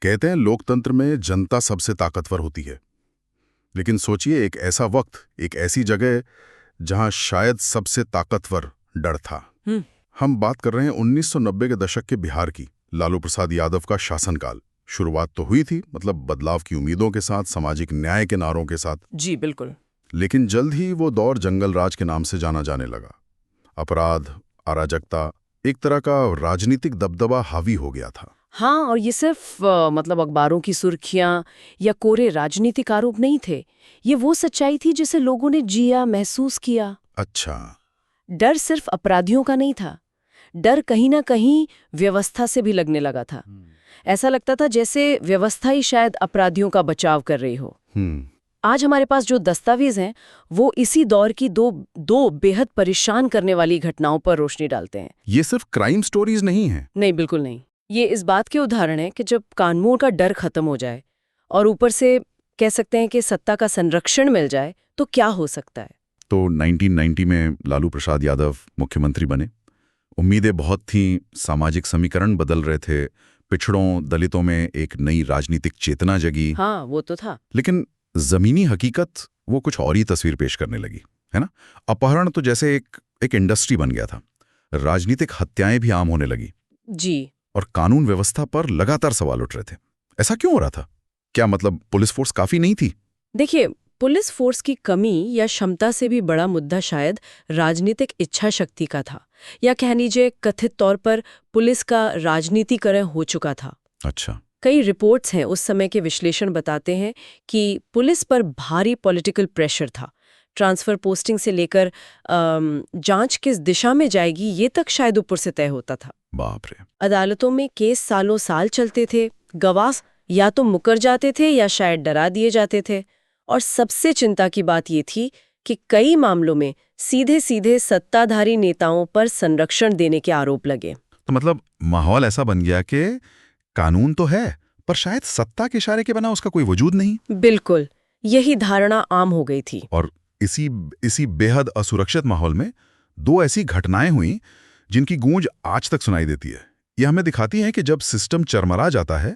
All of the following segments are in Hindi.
कहते हैं लोकतंत्र में जनता सबसे ताकतवर होती है, लेकिन सोचिए एक ऐसा वक्त, एक ऐसी जगह जहां शायद सबसे ताकतवर डर था। हम बात कर रहे हैं 1990 के दशक के बिहार की। लालू प्रसाद यादव का शासनकाल। शुरुआत तो हुई थी, मतलब बदलाव की उम्मीदों के साथ, सामाजिक न्याय के नारों के साथ। जी बिल्कुल। लेकिन जल्द ही वो दौर जंगल राज के नाम से जाना जाने लगा। अपराध, अराजकता, एक तरह का राजनीतिक दबदबा हावी हो गया था। हाँ, और ये सिर्फ मतलब अखबारों की सुर्खियां या कोरे राजनीतिक आरोप नहीं थे। ये वो सच्चाई थी जिसे लोगों ने जिया, महसूस किया। अच्छा। डर सिर्फ अपराधियों का नहीं था, डर कहीं ना कहीं व्यवस्था से भी लगने लगा था। ऐसा लगता था जैसे व्यवस्था ही शायद अपराधियों का बचाव कर रही हो। आज हमारे पास जो दस्तावेज हैं वो इसी दौर की दो बेहद परेशान करने वाली घटनाओं पर रोशनी डालते हैं। ये सिर्फ क्राइम स्टोरीज नहीं है। नहीं, बिल्कुल नहीं। ये इस बात के उदाहरण है कि जब कानून का डर खत्म हो जाए और ऊपर से कह सकते हैं कि सत्ता का संरक्षण मिल जाए तो क्या हो सकता है। तो 1990 में लालू प्रसाद यादव मुख्यमंत्री बने। उम्मीदें बहुत थीं, सामाजिक समीकरण बदल रहे थे, पिछड़ों, दलितों में एक नई राजनीतिक चेतना जगी। हाँ, वो तो था। लेकिन जमीनी हकीकत वो कुछ और ही तस्वीर पेश करने लगी, है ना। अपहरण तो जैसे एक इंडस्ट्री बन गया था। राजनीतिक हत्याएं भी आम होने लगी। जी। और कानून व्यवस्था पर लगातार सवाल उठ रहे थे। ऐसा क्यों हो रहा था? क्या मतलब पुलिस फोर्स काफी नहीं थी? देखिए, पुलिस फोर्स की कमी या क्षमता से भी बड़ा मुद्दा शायद राजनीतिक इच्छा शक्ति का था, या कह लीजिए कथित तौर पर पुलिस का राजनीतिकरण हो चुका था। अच्छा। कई रिपोर्ट्स हैं, उस समय के विश्लेषण बताते हैं कि पुलिस पर भारी पॉलिटिकल प्रेशर था। ट्रांसफर पोस्टिंग से लेकर जांच किस दिशा में जाएगी ये तक शायद ऊपर से तय होता था। बाप रे। अदालतों में केस सालों साल चलते थे, गवाह या तो मुकर जाते थे या शायद डरा दिए जाते थे। और सबसे चिंता की बात ये थी कि कई मामलों में सीधे सीधे सत्ताधारी नेताओं पर संरक्षण देने के आरोप लगे। तो मतलब माहौल ऐसा बन गया कि कानून तो है, पर शायद सत्ता के इशारे के बिना उसका कोई वजूद नहीं। बिल्कुल, यही धारणा आम हो गई थी। और इसी बेहद असुरक्षित माहौल में दो ऐसी घटनाएं हुई जिनकी गूंज आज तक सुनाई देती है। ये हमें दिखाती है कि जब सिस्टम चरमरा जाता है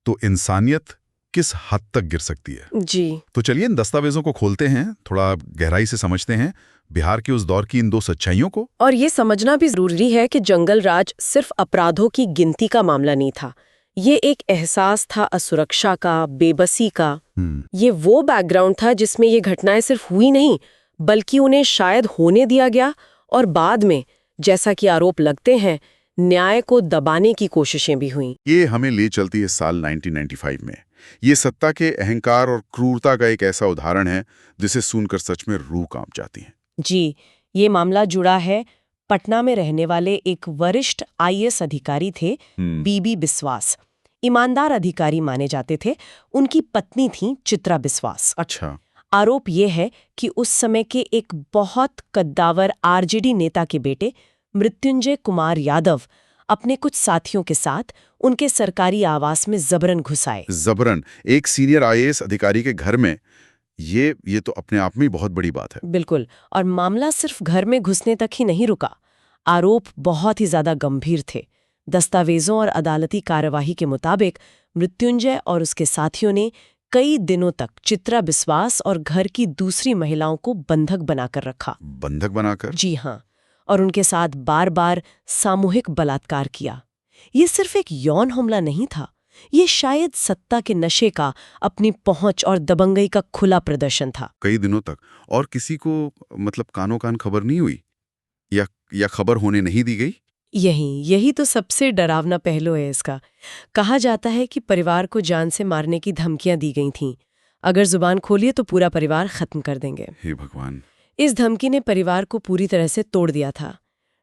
तो इंसानियत किस हद तक गिर सकती है। जी। तो चलिए इन दस्तावेजों को खोलते हैं, थोड़ा गहराई से समझते हैं बिहार के उस दौर की इन दो सच्चाइयों को। और ये समझना भी जरूरी है कि जंगल राज सिर्फ अपराधों की गिनती का मामला नहीं था। ये एक एहसास था असुरक्षा का, बेबसी का। ये वो बैकग्राउंड था जिसमें ये घटनाएं सिर्फ हुई नहीं, बल्कि उन्हें शायद होने दिया गया और बाद में, जैसा कि आरोप लगते हैं, न्याय को दबाने की कोशिशें भी हुई। ये हमें ले चलती है साल 1995 में। ये सत्ता के अहंकार और क्रूरता का एक ऐसा उदाहरण है जिसे सुनकर सच में रूह कांप जाती है। जी, ये मामला जुड़ा है पटना में रहने वाले एक वरिष्ठ आईएएस अधिकारी थे, बीबी बिस्वास। ईमानदार अधिकारी माने जाते थे। उनकी पत्नी थी चित्रा बिस्वास। अच्छा। आरोप ये है कि उस समय के एक बहुत कद्दावर आरजेडी नेता के बेटे मृत्युंजय कुमार यादव अपने कुछ साथियों के साथ उनके सरकारी आवास में जबरन घुस आए। जबरन एक सीनियर आईएएस अधिकारी के घर में? ये तो अपने आप में बहुत बड़ी बात है। बिल्कुल। और मामला सिर्फ घर में घुसने तक ही नहीं रुका। आरोप बहुत ही ज्यादा गंभीर थे। दस्तावेजों और अदालती कार्यवाही के मुताबिक मृत्युंजय और उसके साथियों ने कई दिनों तक चित्रा बिस्वास और घर की दूसरी महिलाओं को बंधक बनाकर रखा। बंधक बनाकर? जी हाँ। और उनके साथ बार बार सामूहिक बलात्कार किया। ये सिर्फ एक यौन हमला नहीं था, ये शायद सत्ता के नशे का, अपनी पहुंच और दबंगई का खुला प्रदर्शन था। कई दिनों तक। और किसी को मतलब कानों कान खबर नहीं हुई या खबर होने नहीं दी गई? यही तो सबसे डरावना पहलू है इसका। कहा जाता है कि परिवार को जान से मारने की धमकियां दी गई थीं। अगर जुबान खोलिए तो पूरा परिवार खत्म कर देंगे। हे भगवान। इस धमकी ने परिवार को पूरी तरह से तोड़ दिया था।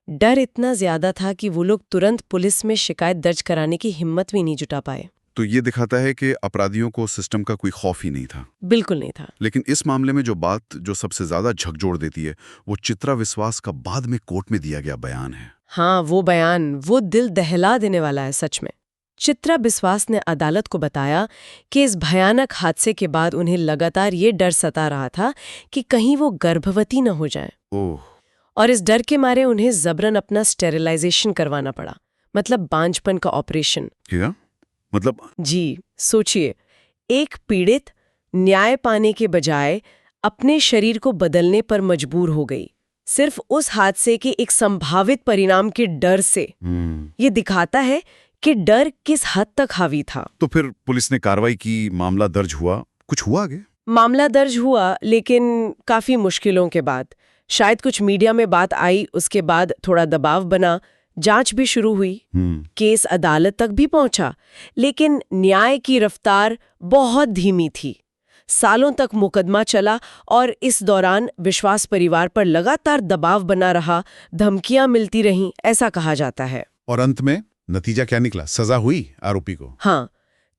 डर इतना ज्यादा था कि वो लोग तुरंत पुलिस में शिकायत दर्ज कराने की हिम्मत भी नहीं जुटा पाए। तो ये दिखाता है कि अपराधियों को सिस्टम का कोई खौफ ही नहीं था। बिल्कुल नहीं था। लेकिन इस मामले में जो सबसे ज्यादा झकझोर देती है वो चित्रा विश्वास का बाद में कोर्ट में दिया गया बयान है। हाँ, वो बयान वो दिल दहला देने वाला है सच में। चित्रा बिस्वास ने अदालत को बताया कि इस भयानक हादसे के बाद उन्हें लगातार ये डर सता रहा था कि कहीं वो गर्भवती न हो जाए। ओह। और इस डर के मारे उन्हें जबरन अपना स्टेरिलाइजेशन करवाना पड़ा, मतलब बांझपन का ऑपरेशन। क्या? मतलब जी, सोचिए, एक पीड़ित न्याय पाने के बजाय अपने शरीर को बदलने पर मजबूर हो गई, सिर्फ उस हादसे के एक संभावित परिणाम के डर से। ये दिखाता है कि डर किस हद तक हावी था। तो फिर पुलिस ने कार्रवाई की, मामला दर्ज हुआ, कुछ हुआ आगे? मामला दर्ज हुआ, लेकिन काफी मुश्किलों के बाद। शायद कुछ मीडिया में बात आई, उसके बाद थोड़ा दबाव बना, जांच भी शुरू हुई, केस अदालत तक भी पहुंचा, लेकिन न्याय की रफ्तार बहुत धीमी थी। सालों तक मुकदमा चला और इस दौरान विश्वास परिवार पर लगातार दबाव बना रहा, धमकियां मिलती रहीं, ऐसा कहा जाता है। और अंत में नतीजा क्या निकला? सजा हुई आरोपी को? हाँ,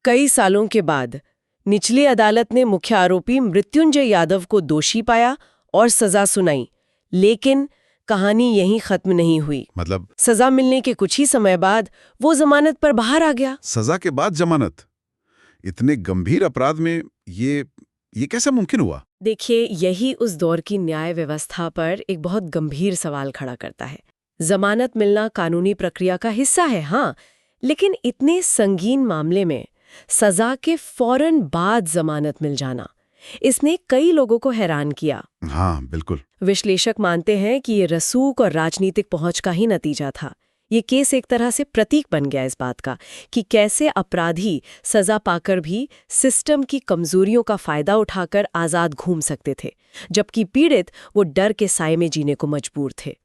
कई सालों के बाद निचली अदालत ने मुख्य आरोपी मृत्युंजय यादव को दोषी पाया और सजा सुनाई, लेकिन कहानी यहीं खत्म नहीं हुई। मतलब सजा मिलने के कुछ ही समय बाद वो जमानत पर बाहर आ गया। सजा के बाद जमानत? इतने गंभीर अपराध में ये कैसे मुमकिन हुआ? देखिए, यही उस दौर की न्याय व्यवस्था पर एक बहुत गंभीर सवाल खड़ा करता है। जमानत मिलना कानूनी प्रक्रिया का हिस्सा है, हाँ, लेकिन इतने संगीन मामले में सजा के फौरन बाद जमानत मिल जाना, इसने कई लोगों को हैरान किया। हाँ, बिल्कुल। विश्लेषक मानते हैं कि ये रसूख और राजनीतिक पहुंच का ही नतीजा था। ये केस एक तरह से प्रतीक बन गया इस बात का कि कैसे अपराधी सजा पाकर भी सिस्टम की कमजोरियों का फायदा उठाकर आजाद घूम सकते थे, जबकि पीड़ित वो डर के साए में जीने को मजबूर थे।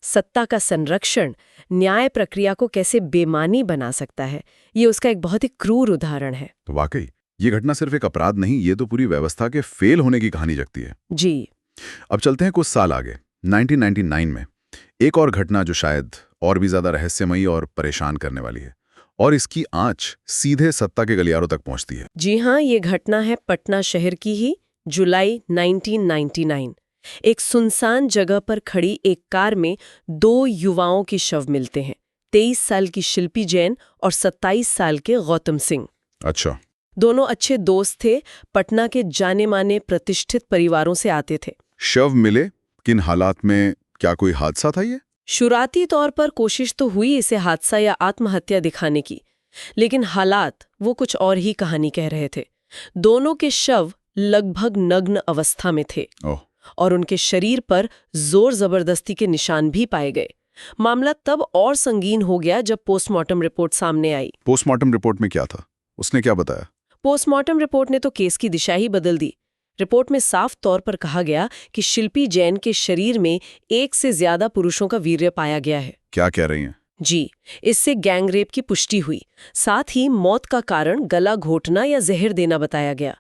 सत्ता का संरक्षण न्याय प्रक्रिया को कैसे बेमानी बना सकता है, ये उसका एक बहुत ही क्रूर उदाहरण है। तो वाकई ये घटना सिर्फ एक अपराध नहीं, ये तो पूरी व्यवस्था के फेल होने की कहानी जगती है। जी। अब चलते हैं कुछ साल आगे। 1999 में एक और घटना जो शायद और भी ज्यादा रहस्यमयी और परेशान करने वाली है, और इसकी आंच सीधे सत्ता के गलियारों तक पहुंचती है। जी हाँ, ये घटना है पटना शहर की ही। जुलाई 1999 एक सुनसान जगह पर खड़ी एक कार में दो युवाओं के शव मिलते हैं, 23 साल की शिल्पी जैन और 27 साल के गौतम सिंह। अच्छा। दोनों अच्छे दोस्त थे, पटना के जाने माने प्रतिष्ठित परिवारों से आते थे। शव मिले किन हालात में? क्या कोई हादसा था ये? शुरुआती तौर पर कोशिश तो हुई इसे हादसा या आत्महत्या दिखाने की, लेकिन हालात वो कुछ और ही कहानी कह रहे थे। दोनों के शव लगभग नग्न अवस्था में थे और उनके शरीर पर जोर जबरदस्ती के निशान भी पाए गए। मामला तब और संगीन हो गया जब पोस्टमार्टम रिपोर्ट सामने आई। पोस्टमार्टम रिपोर्ट में क्या था? उसने क्या बताया? पोस्टमार्टम रिपोर्ट ने तो केस की दिशा ही बदल दी। रिपोर्ट में साफ तौर पर कहा गया कि शिल्पी जैन के शरीर में एक से ज्यादा पुरुषों का वीर्य पाया गया है। क्या कह रही हैं? जी, इससे गैंगरेप की पुष्टि हुई। साथ ही मौत का कारण गला घोटना या जहर देना बताया गया।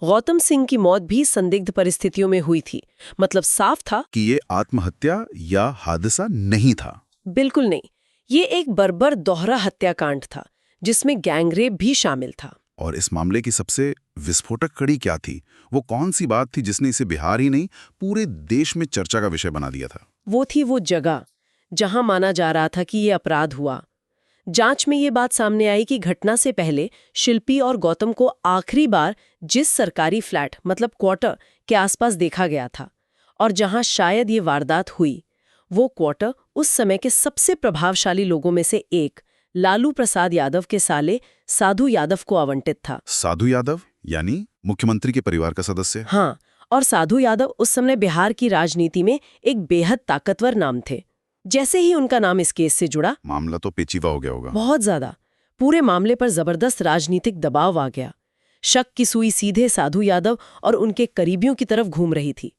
गौतम सिंह की मौत भी संदिग्ध परिस्थितियों में हुई थी। मतलब साफ था कि ये आत्महत्या या हादसा नहीं था। बिल्कुल नहीं, ये एक बर्बर दोहरा हत्याकांड था जिसमें गैंगरेप भी शामिल था। और इस मामले की सबसे विस्फोटक कड़ी क्या थी? वो कौन सी बात थी जिसने इसे बिहार ही नहीं पूरे देश में चर्चा का विषय बना दिया था? वो थी वो जगह जहां माना जा रहा था कि ये अपराध हुआ। जांच में ये बात सामने आई कि घटना से पहले शिल्पी और गौतम को आखिरी बार जिस सरकारी फ्लैट मतलब क्वार्टर के आसपास देखा गया था और जहां शायद ये वारदात हुई, वो क्वार्टर उस समय के सबसे प्रभावशाली लोगों में से एक लालू प्रसाद यादव के साले साधु यादव को आवंटित था। साधु यादव यानी मुख्यमंत्री के परिवार का सदस्य? हाँ, और साधु यादव उस समय बिहार की राजनीति में एक बेहद ताकतवर नाम थे। जैसे ही उनका नाम इस केस से जुड़ा, मामला तो पेचीदा हो गया होगा। बहुत ज्यादा। पूरे मामले पर जबरदस्त राजनीतिक दबाव आ गया। शक की सुई सीधे साधु यादव और उनके करीबियों की तरफ घूम रही थी।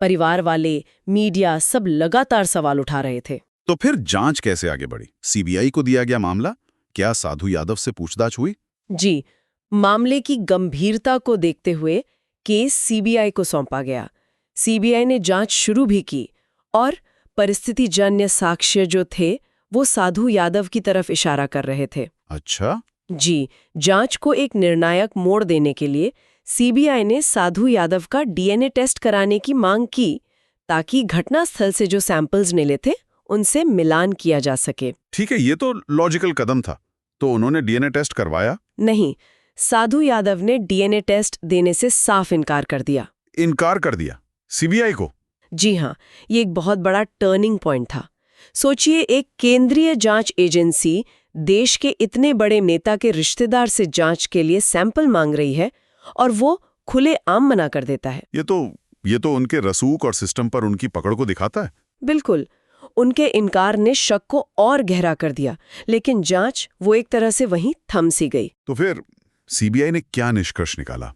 परिवार वाले, मीडिया सब लगातार सवाल उठा रहे थे। तो फिर जांच कैसे आगे बढ़ी? सीबीआई को दिया गया मामला? क्या साधु यादव से पूछताछ हुई? जी, मामले की गंभीरता को देखते हुए केस सीबीआई को सौंपा गया। सीबीआई ने जांच शुरू भी की और परिस्थितिजन्य साक्ष्य जो थे वो साधु यादव की तरफ इशारा कर रहे थे। अच्छा। जी, जांच को एक निर्णायक मोड़ देने के लिए सीबीआई ने साधु यादव का डीएनए टेस्ट कराने की मांग की ताकि घटनास्थल से जो सैंपल्स मिले थे उनसे मिलान किया जा सके। ठीक है, ये तो लॉजिकल कदम था। तो उन्होंने डीएनए टेस्ट करवाया? नहीं, साधु यादव ने डीएनए टेस्ट देने से साफ इनकार कर दिया। इनकार कर दिया सीबीआई को? जी हाँ, ये एक बहुत बड़ा टर्निंग पॉइंट था। सोचिए, एक केंद्रीय जांच एजेंसी देश के इतने बड़े नेता के रिश्तेदार से जांच के लिए सैंपल मांग रही है और वो खुले आम मना कर देता है। ये तो उनके रसूख और सिस्टम पर उनकी पकड़ को दिखाता है। बिल्कुल, उनके इनकार ने शक को और गहरा कर दिया, लेकिन जांच वो एक तरह से वहीं थम सी गई। तो फिर सीबीआई ने क्या निष्कर्ष निकाला?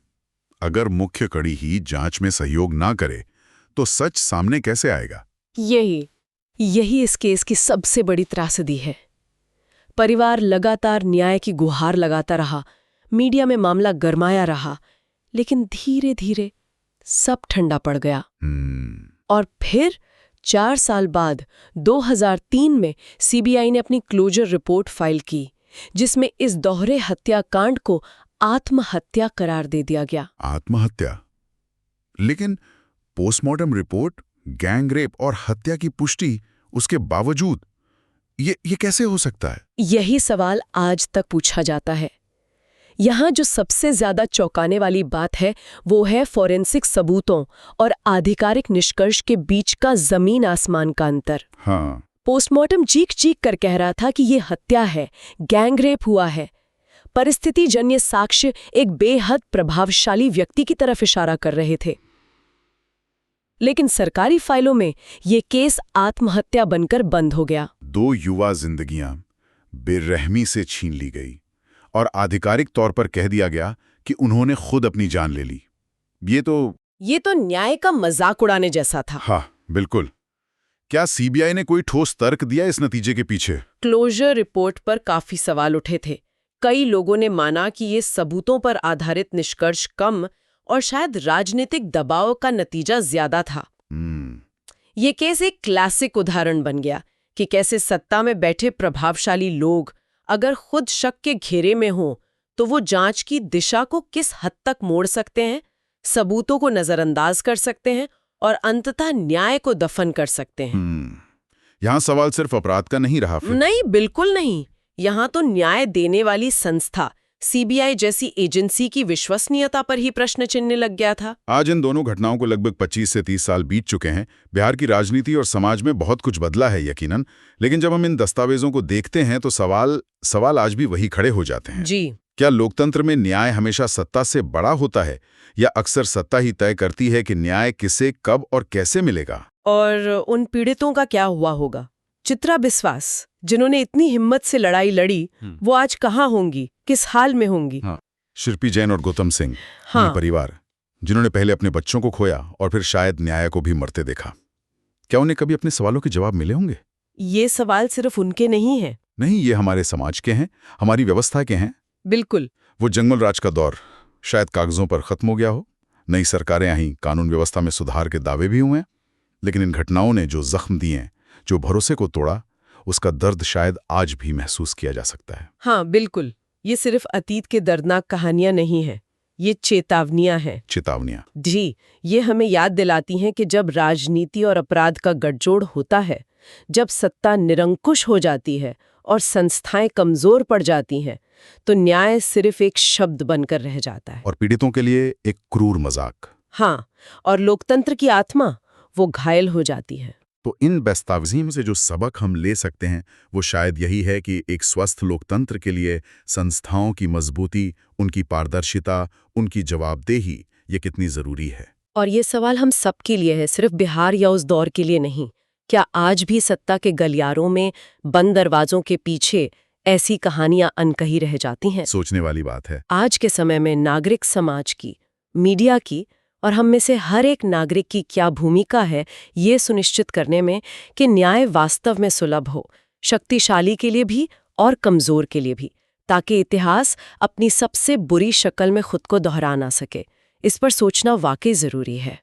अगर मुख्य कड़ी ही जांच में सहयोग ना करे तो सच सामने कैसे आएगा? यही इस केस की सबसे बड़ी त्रासदी है। परिवार लगातार न्याय की गुहार लगाता रहा, मीडिया में मामला गरमाया रहा, लेकिन धीरे धीरे सब ठंडा पड़ गया। और फिर 4 साल बाद 2003 में सीबीआई ने अपनी क्लोजर रिपोर्ट फाइल की, जिसमें इस दोहरे हत्याकांड को आत्महत्या करार दे दिया गया। आत्महत्या? लेकिन पोस्टमार्टम रिपोर्ट, गैंगरेप और हत्या की पुष्टि उसके बावजूद ये कैसे हो सकता है? यही सवाल आज तक पूछा जाता है। यहाँ जो सबसे ज्यादा चौंकाने वाली बात है वो है फॉरेंसिक सबूतों और आधिकारिक निष्कर्ष के बीच का जमीन आसमान का अंतर। हाँ। पोस्टमार्टम चीख कर कह रहा था कि ये हत्या है, गैंगरेप हुआ है। परिस्थितिजन्य साक्ष्य एक बेहद प्रभावशाली व्यक्ति की तरफ इशारा कर रहे थे, लेकिन सरकारी फाइलों में ये केस आत्महत्या बनकर बंद हो गया। 2 युवा जिंदगियां बेरहमी से छीन ली गई और आधिकारिक तौर पर कह दिया गया कि उन्होंने खुद अपनी जान ले ली। ये तो न्याय का मजाक उड़ाने जैसा था। हाँ, बिल्कुल। क्या सीबीआई ने कोई ठोस तर्क दिया इस नतीजे के पीछे? क्लोजर रिपोर्ट पर काफी सवाल उठे थे। कई लोगों ने माना कि ये सबूतों पर आधारित निष्कर्ष कम और शायद राजनीतिक दबाव का नतीजा ज्यादा था। ये केस एक क्लासिक उदाहरण बन गया कि कैसे सत्ता में बैठे प्रभावशाली लोग अगर खुद शक के घेरे में हों तो वो जांच की दिशा को किस हद तक मोड़ सकते हैं, सबूतों को नजरअंदाज कर सकते हैं और अंततः न्याय को दफन कर सकते हैं। यहाँ सवाल सिर्फ अपराध का नहीं रहा फिर? नहीं, बिल्कुल नहीं। यहाँ तो न्याय देने वाली संस्था सीबीआई जैसी एजेंसी की विश्वसनीयता पर ही प्रश्न चिन्ह लग गया था। आज इन दोनों घटनाओं को लगभग 25 से 30 साल बीत चुके हैं। बिहार की राजनीति और समाज में बहुत कुछ बदला है यकीनन, लेकिन जब हम इन दस्तावेजों को देखते हैं तो सवाल आज भी वही खड़े हो जाते हैं। जी। क्या लोकतंत्र में न्याय हमेशा सत्ता से बड़ा होता है या अक्सर सत्ता ही तय करती है कि न्याय किसे, कब और कैसे मिलेगा? और उन पीड़ितों का क्या हुआ होगा? चित्रा बिस्वास, जिन्होंने इतनी हिम्मत से लड़ाई लड़ी, वो आज कहाँ होंगी, किस हाल में होंगी? हाँ। शिल्पी जैन और गौतम सिंह, परिवार, जिन्होंने पहले अपने बच्चों को खोया और फिर शायद न्याय को भी मरते देखा, क्या उन्हें कभी अपने सवालों के जवाब मिले होंगे? ये सवाल सिर्फ उनके नहीं है। नहीं, ये हमारे समाज के हैं, हमारी व्यवस्था के हैं। बिल्कुल। वो जंगल राज का दौर शायद कागजों पर खत्म हो गया हो, नई सरकारें आई, कानून व्यवस्था में सुधार के दावे भी हुए, लेकिन इन घटनाओं ने जो जख्म दिए, जो भरोसे को तोड़ा, उसका दर्द शायद आज भी महसूस किया जा सकता है। हाँ, बिल्कुल। ये सिर्फ अतीत के दर्दनाक कहानियां नहीं हैं, ये चेतावनियां हैं। चेतावनियां? जी, ये हमें याद दिलाती हैं कि जब राजनीति और अपराध का गठजोड़ होता है, जब सत्ता निरंकुश हो जाती है और संस्थाएं कमजोर पड़ जाती हैं, तो न्याय सिर्फ एक शब्द बनकर रह जाता है। और पीड़ितों के लिए एक क्रूर मजाक। हाँ, और लोकतंत्र की आत्मा वो घायल हो जाती है। तो इन दस्तावेज़ों से जो सबक हम ले सकते हैं वो शायद यही है कि एक स्वस्थ लोकतंत्र के लिए संस्थाओं की मजबूती, उनकी पारदर्शिता, उनकी जवाबदेही, ये कितनी ज़रूरी है। और ये सवाल हम सबके लिए है, सिर्फ बिहार या उस दौर के लिए नहीं। क्या आज भी सत्ता के गलियारों में बंद दरवाजों के पीछे ऐसी कहानियां अनकही रह जाती हैं? सोचने वाली बात है। आज के समय में नागरिक समाज की, मीडिया की और हम में से हर एक नागरिक की क्या भूमिका है ये सुनिश्चित करने में कि न्याय वास्तव में सुलभ हो, शक्तिशाली के लिए भी और कमजोर के लिए भी, ताकि इतिहास अपनी सबसे बुरी शक्ल में खुद को दोहरा ना सके। इस पर सोचना वाकई जरूरी है।